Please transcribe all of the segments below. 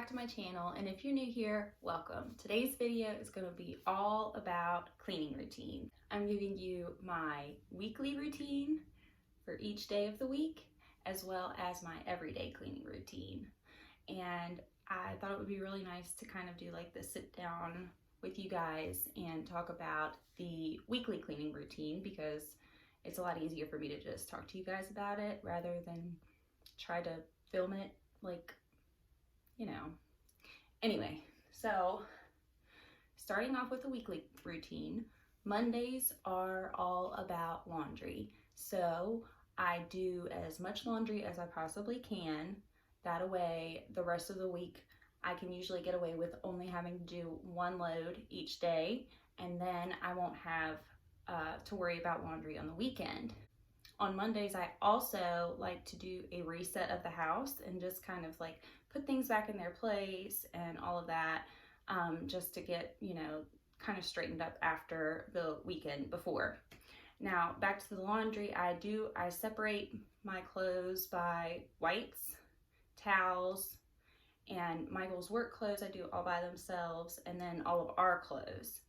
back to my channel, and if you're new here, welcome. Today's video is going to be all about cleaning routine. I'm giving you my weekly routine for each day of the week, as well as my everyday cleaning routine. And I thought it would be really nice to kind of do like the sit down with you guys and talk about the weekly cleaning routine, because it's a lot easier for me to just talk to you guys about it rather than try to film it, like, you know. Anyway, so starting off with the weekly routine, Mondays are all about laundry. So I do as much laundry as I possibly can. That way, the rest of the week, I can usually get away with only having to do one load each day, and then I won't have to worry about laundry on the weekend. On Mondays, I also like to do a reset of the house and just kind of like put things back in their place and all of that, just to get, you know, kind of straightened up after the weekend before. Now, back to the laundry, I separate my clothes by whites, towels, and Michael's work clothes I do all by themselves, and then all of our clothes.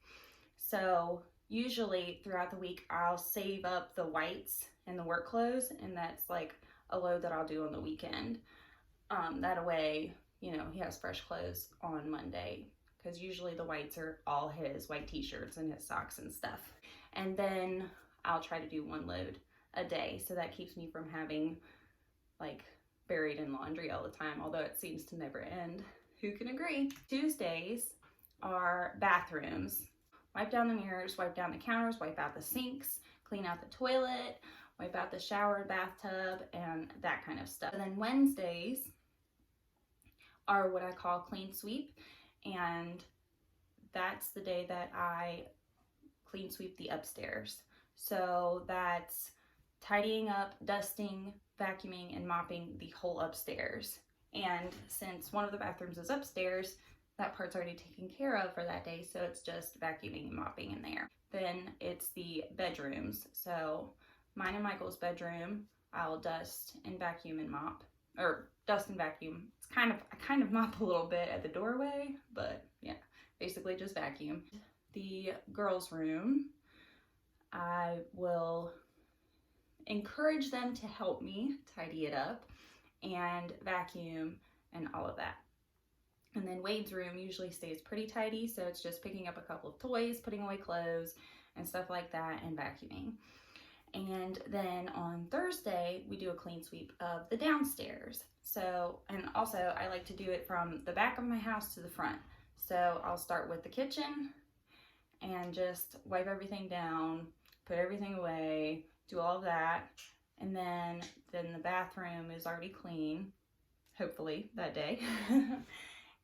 So usually throughout the week, I'll save up the whites and the work clothes, and that's like a load that I'll do on the weekend. That way, you know, he has fresh clothes on Monday, because usually the whites are all his white t-shirts and his socks and stuff. And then I'll try to do one load a day, so that keeps me from having like buried in laundry all the time, although it seems to never end. Who can agree? Tuesdays are bathrooms. Wipe down the mirrors, wipe down the counters, wipe out the sinks, clean out the toilet, wipe out the shower and bathtub, and that kind of stuff. And then Wednesdays are what I call clean sweep, and that's the day that I clean sweep the upstairs. So that's tidying up, dusting, vacuuming, and mopping the whole upstairs. And since one of the bathrooms is upstairs, that part's already taken care of for that day, so it's just vacuuming and mopping in there. Then it's the bedrooms. So mine and Michael's bedroom, I'll dust and vacuum and mop, or dust and vacuum. I kind of mop a little bit at the doorway, but yeah, basically just vacuum. The girls' room, I will encourage them to help me tidy it up and vacuum and all of that. And then Wade's room usually stays pretty tidy, so it's just picking up a couple of toys, putting away clothes and stuff like that, and vacuuming. And then on Thursday, we do a clean sweep of the downstairs. So, and also I like to do it from the back of my house to the front. So I'll start with the kitchen and just wipe everything down, put everything away, do all of that. And then the bathroom is already clean, hopefully that day.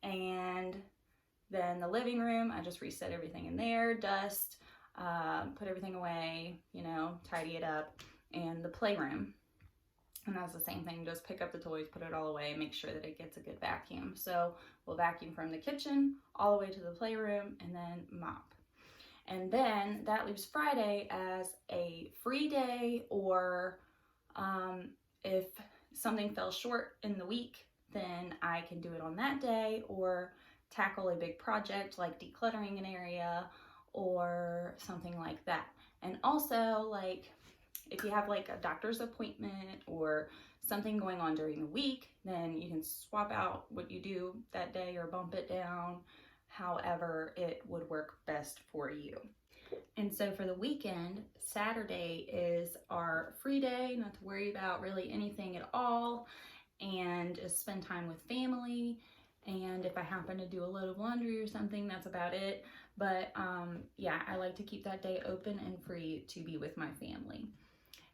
And then the living room, I just reset everything in there, dust, put everything away, you know, tidy it up. And the playroom, and that's the same thing, just pick up the toys, put it all away, make sure that it gets a good vacuum. So we'll vacuum from the kitchen all the way to the playroom and then mop. And then that leaves Friday as a free day, or if something fell short in the week, then I can do it on that day, or tackle a big project like decluttering an area or something like that. And also, like, if you have like a doctor's appointment or something going on during the week, then you can swap out what you do that day or bump it down, however it would work best for you. And so for the weekend, Saturday is our free day, not to worry about really anything at all, and just spend time with family. And if I happen to do a load of laundry or something, that's about it. But yeah, I like to keep that day open and free to be with my family.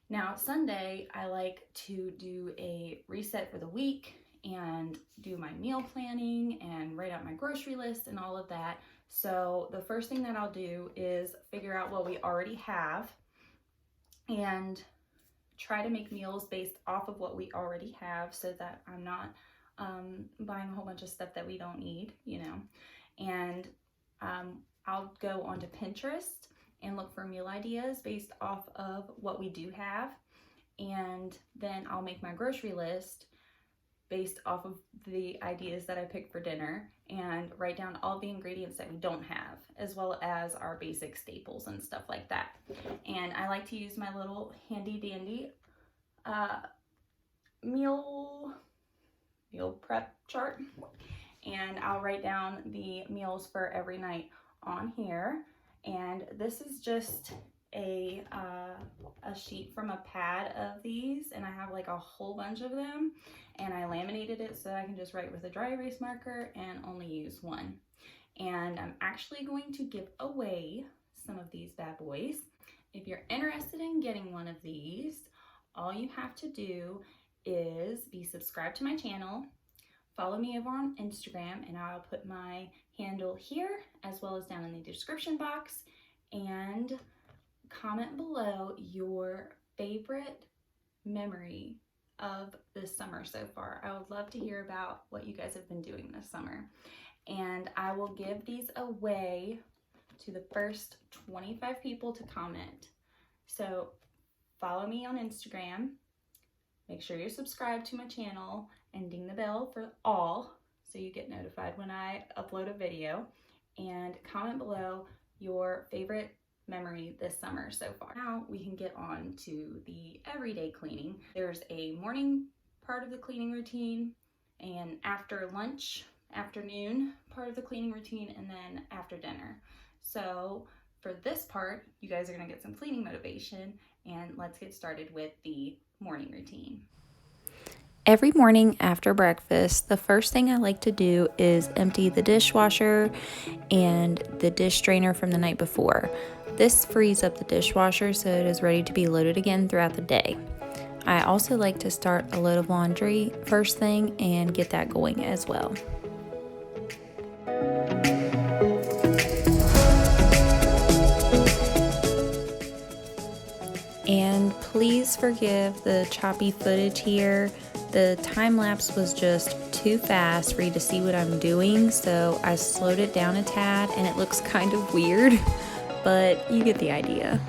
Now, Sunday, I like to do a reset for the week and do my meal planning and write out my grocery list and all of that. So the first thing that I'll do is figure out what we already have and try to make meals based off of what we already have, so that I'm not buying a whole bunch of stuff that we don't need, you know. And I'll go onto Pinterest and look for meal ideas based off of what we do have. And then I'll make my grocery list based off of the ideas that I pick for dinner and write down all the ingredients that we don't have, as well as our basic staples and stuff like that. And I like to use my little handy dandy meal prep chart, and I'll write down the meals for every night on here. And this is just a sheet from a pad of these, and I have like a whole bunch of them, and I laminated it so that I can just write with a dry erase marker and only use one. And I'm actually going to give away some of these bad boys. If you're interested in getting one of these, all you have to do is be subscribed to my channel, follow me over on Instagram, and I'll put my handle here as well as down in the description box, and comment below your favorite memory of this summer so far. I would love to hear about what you guys have been doing this summer. And I will give these away to the first 25 people to comment. So follow me on Instagram, make sure you're subscribed to my channel, and ding the bell for all so you get notified when I upload a video, and comment below your favorite memory this summer so far. Now we can get on to the everyday cleaning. There's a morning part of the cleaning routine, and after lunch, afternoon part of the cleaning routine, and then after dinner. So for this part, you guys are gonna get some cleaning motivation, and let's get started with the morning routine. Every morning after breakfast, the first thing I like to do is empty the dishwasher and the dish drainer from the night before. This frees up the dishwasher so it is ready to be loaded again throughout the day. I also like to start a load of laundry first thing and get that going as well. And please forgive the choppy footage here. The time lapse was just too fast for you to see what I'm doing, so I slowed it down a tad, and it looks kind of weird, but you get the idea.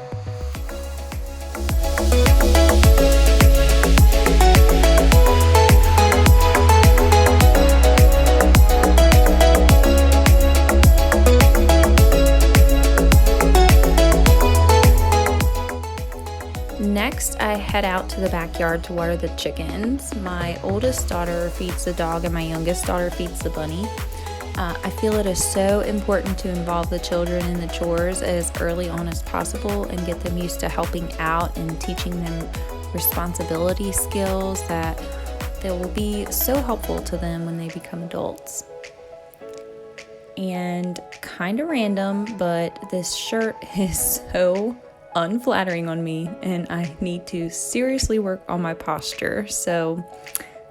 Next, I head out to the backyard to water the chickens. My oldest daughter feeds the dog and my youngest daughter feeds the bunny. I feel it is so important to involve the children in the chores as early on as possible and get them used to helping out and teaching them responsibility skills that will be so helpful to them when they become adults. And kind of random, but this shirt is so unflattering on me, and I need to seriously work on my posture. So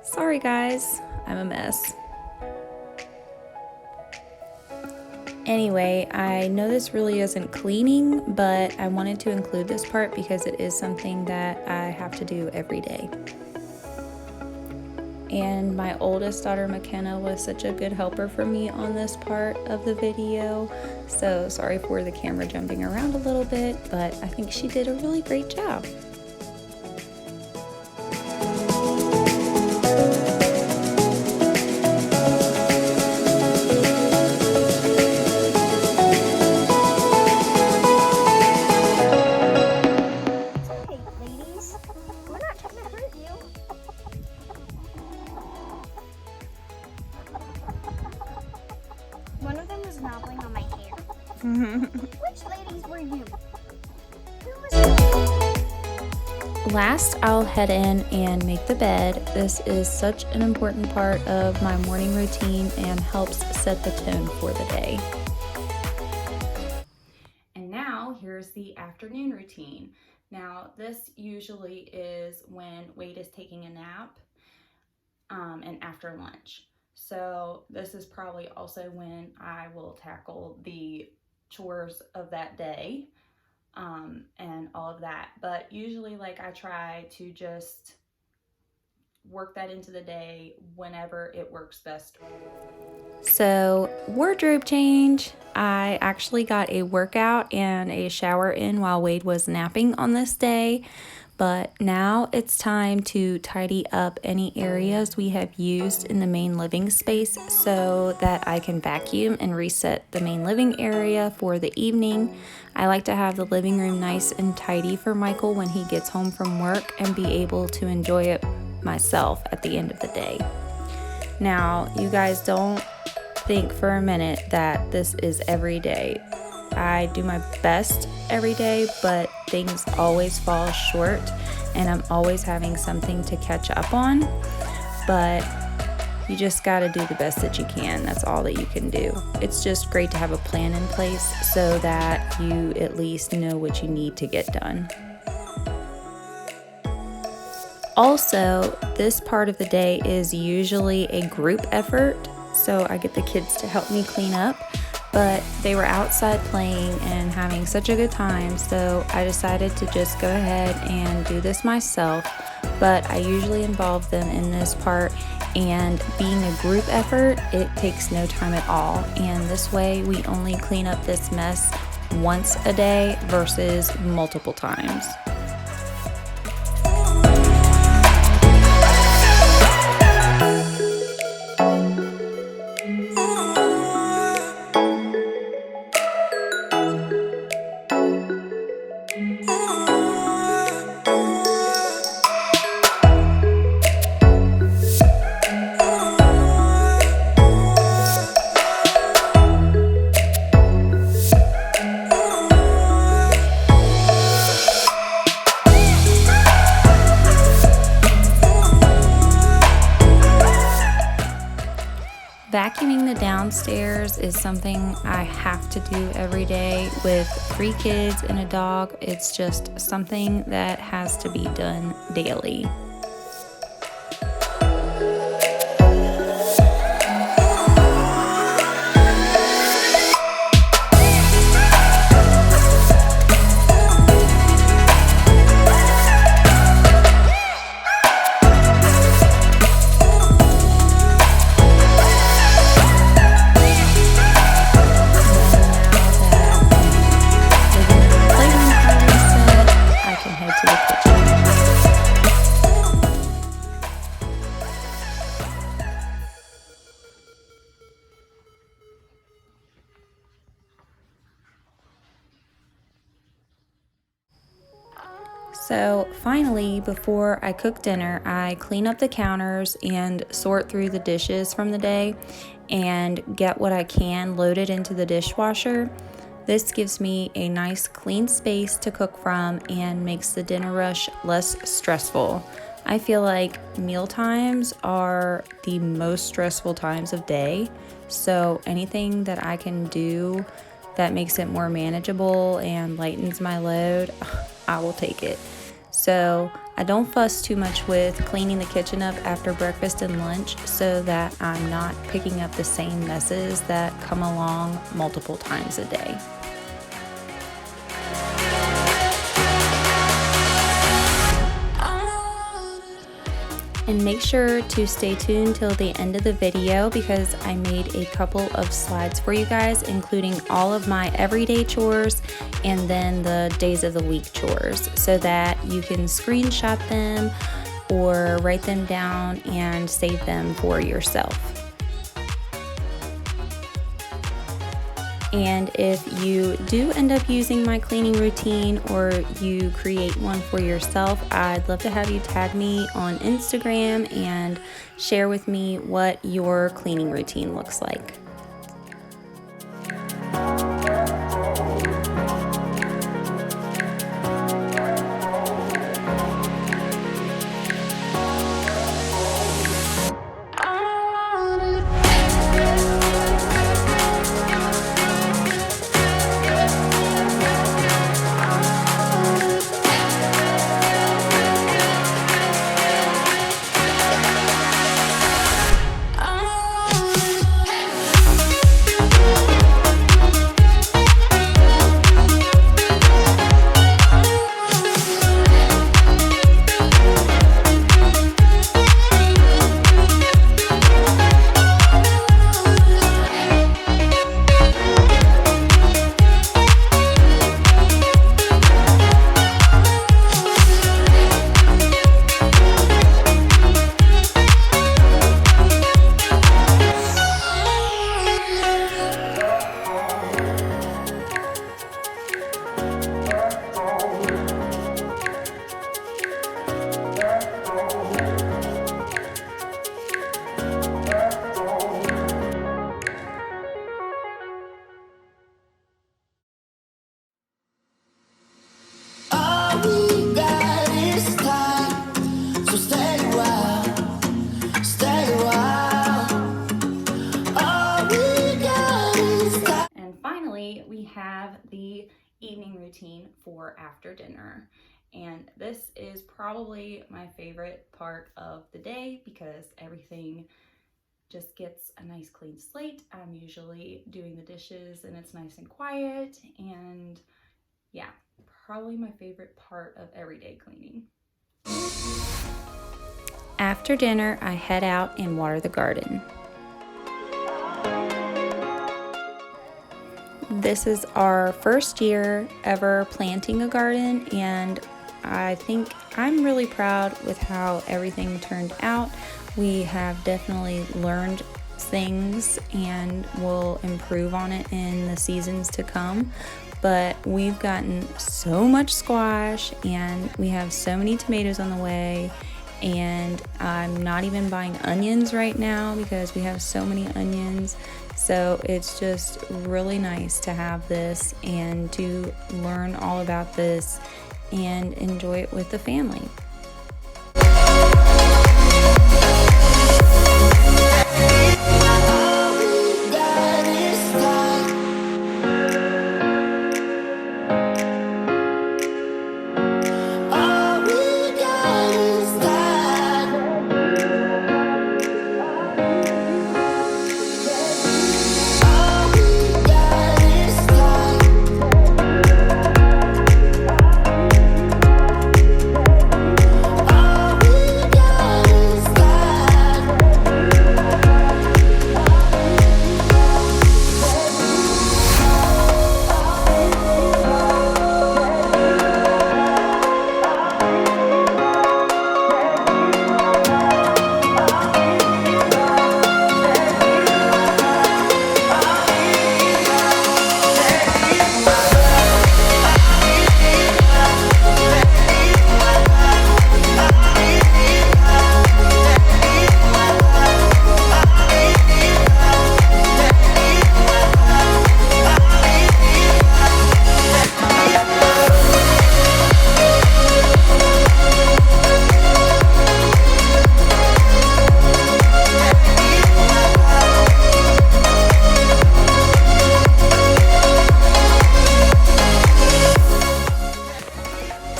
sorry guys, I'm a mess. Anyway, I know this really isn't cleaning, but I wanted to include this part because it is something that I have to do every day. And my oldest daughter McKenna was such a good helper for me on this part of the video, so sorry for the camera jumping around a little bit, but I think she did a really great job. Knobbling on my hair. Which ladies were you? Who was Last, I'll head in and make the bed. This is such an important part of my morning routine and helps set the tone for the day. And now here's the afternoon routine. Now this usually is when Wade is taking a nap and after lunch. So this is probably also when I will tackle the chores of that day and all of that. But usually, like, I try to just work that into the day whenever it works best. So, wardrobe change. I actually got a workout and a shower in while Wade was napping on this day, but now it's time to tidy up any areas we have used in the main living space so that I can vacuum and reset the main living area for the evening. I like to have the living room nice and tidy for Michael when he gets home from work and be able to enjoy it myself at the end of the day. Now, you guys don't think for a minute that this is every day. I do my best every day, but things always fall short and I'm always having something to catch up on. But you just got to do the best that you can. That's all that you can do. It's just great to have a plan in place so that you at least know what you need to get done. Also, this part of the day is usually a group effort, so I get the kids to help me clean up, but they were outside playing and having such a good time, so I decided to just go ahead and do this myself. But I usually involve them in this part, and being a group effort, it takes no time at all, and this way we only clean up this mess once a day versus multiple times. Vacuuming the downstairs is something I have to do every day. With 3 kids and a dog, it's just something that has to be done daily. So finally, before I cook dinner, I clean up the counters and sort through the dishes from the day and get what I can loaded into the dishwasher. This gives me a nice clean space to cook from and makes the dinner rush less stressful. I feel like meal times are the most stressful times of day, so anything that I can do that makes it more manageable and lightens my load, I will take it. So I don't fuss too much with cleaning the kitchen up after breakfast and lunch so that I'm not picking up the same messes that come along multiple times a day. And make sure to stay tuned till the end of the video because I made a couple of slides for you guys, including all of my everyday chores and then the days of the week chores, so that you can screenshot them or write them down and save them for yourself. And if you do end up using my cleaning routine or you create one for yourself, I'd love to have you tag me on Instagram and share with me what your cleaning routine looks like. routine for after dinner. And this is probably my favorite part of the day because everything just gets a nice clean slate. I'm usually doing the dishes and it's nice and quiet, and yeah, probably my favorite part of everyday cleaning. After dinner, I head out and water the garden. This is our first year ever planting a garden, and I think I'm really proud with how everything turned out. We have definitely learned things and will improve on it in the seasons to come. But we've gotten so much squash and we have so many tomatoes on the way, and I'm not even buying onions right now because we have so many onions. So it's just really nice to have this and to learn all about this and enjoy it with the family.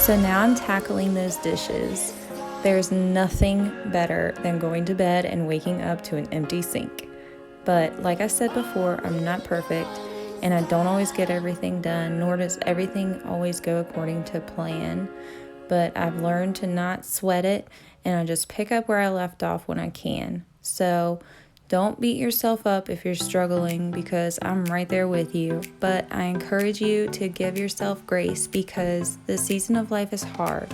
So now I'm tackling those dishes. There's nothing better than going to bed and waking up to an empty sink. But like I said before, I'm not perfect and I don't always get everything done, nor does everything always go according to plan. But I've learned to not sweat it, and I just pick up where I left off when I can. So don't beat yourself up if you're struggling, because I'm right there with you. But I encourage you to give yourself grace, because the season of life is hard,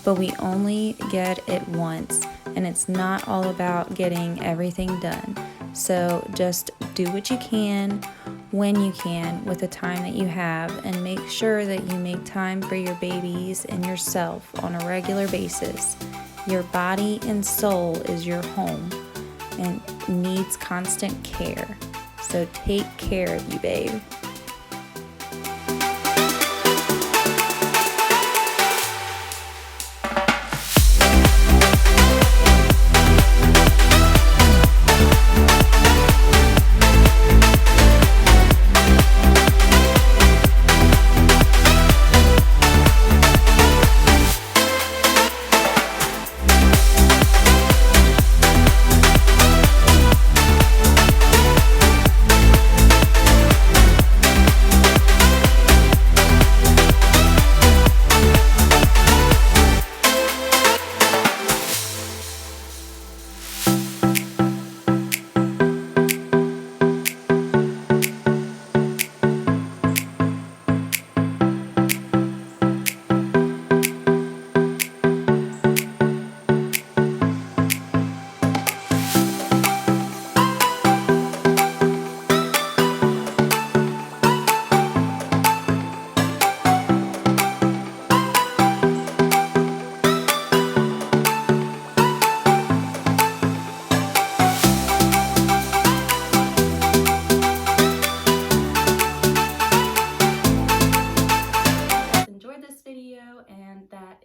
but we only get it once, and it's not all about getting everything done. So just do what you can, when you can, with the time that you have, and make sure that you make time for your babies and yourself on a regular basis. Your body and soul is your home and needs constant care. So take care of you, babe.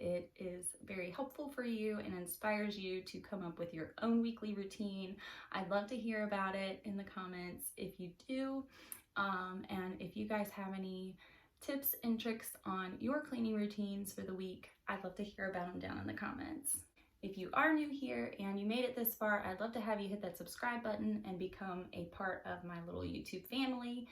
It is very helpful for you and inspires you to come up with your own weekly routine. I'd love to hear about it in the comments if you do. And if you guys have any tips and tricks on your cleaning routines for the week, I'd love to hear about them down in the comments. If you are new here and you made it this far, I'd love to have you hit that subscribe button and become a part of my little YouTube family.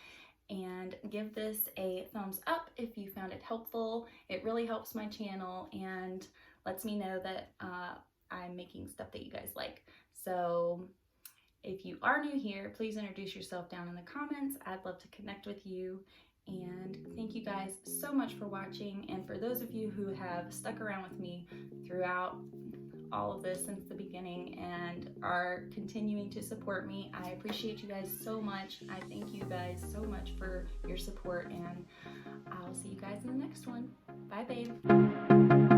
And give this a thumbs up if you found it helpful. It really helps my channel and lets me know that I'm making stuff that you guys like. So if you are new here, please introduce yourself down in the comments. I'd love to connect with you. And thank you guys so much for watching. And for those of you who have stuck around with me throughout all of this since the beginning and are continuing to support me, I appreciate you guys so much. I thank you guys so much for your support, and I'll see you guys in the next one. Bye, babe.